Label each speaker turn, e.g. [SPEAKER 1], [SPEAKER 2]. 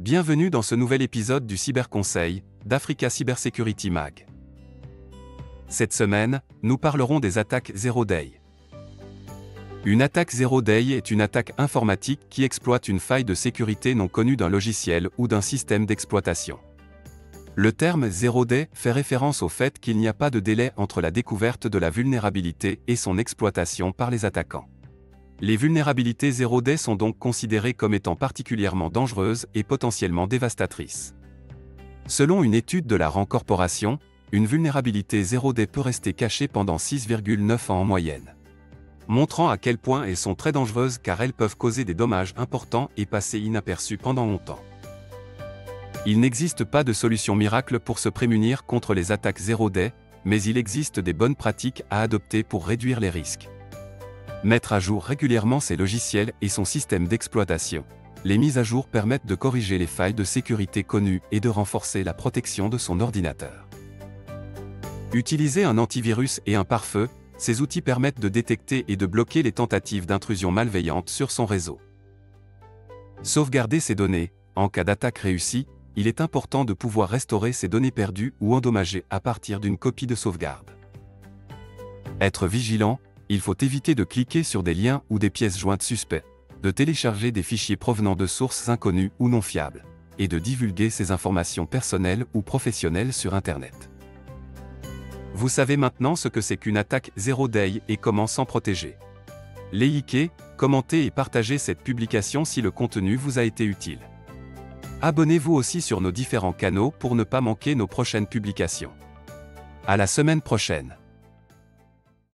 [SPEAKER 1] Bienvenue dans ce nouvel épisode du Cyberconseil d'Africa Cybersecurity Mag. Cette semaine, nous parlerons des attaques Zero Day. Une attaque Zero Day est une attaque informatique qui exploite une faille de sécurité non connue d'un logiciel ou d'un système d'exploitation. Le terme Zero Day fait référence au fait qu'il n'y a pas de délai entre la découverte de la vulnérabilité et son exploitation par les attaquants. Les vulnérabilités Zero Day sont donc considérées comme étant particulièrement dangereuses et potentiellement dévastatrices. Selon une étude de la RAND Corporation, une vulnérabilité Zero Day peut rester cachée pendant 6,9 ans en moyenne. Montrant à quel point elles sont très dangereuses car elles peuvent causer des dommages importants et passer inaperçues pendant longtemps. Il n'existe pas de solution miracle pour se prémunir contre les attaques Zero Day, mais il existe des bonnes pratiques à adopter pour réduire les risques. Mettre à jour régulièrement ses logiciels et son système d'exploitation. Les mises à jour permettent de corriger les failles de sécurité connues et de renforcer la protection de son ordinateur. Utiliser un antivirus et un pare-feu, ces outils permettent de détecter et de bloquer les tentatives d'intrusion malveillante sur son réseau. Sauvegarder ses données. En cas d'attaque réussie, il est important de pouvoir restaurer ces données perdues ou endommagées à partir d'une copie de sauvegarde. Être vigilant. Il faut éviter de cliquer sur des liens ou des pièces jointes suspects, de télécharger des fichiers provenant de sources inconnues ou non fiables, et de divulguer ces informations personnelles ou professionnelles sur Internet. Vous savez maintenant ce que c'est qu'une attaque Zero Day et comment s'en protéger. Likez, commentez et partagez cette publication si le contenu vous a été utile. Abonnez-vous aussi sur nos différents canaux pour ne pas manquer nos prochaines publications. À la semaine prochaine.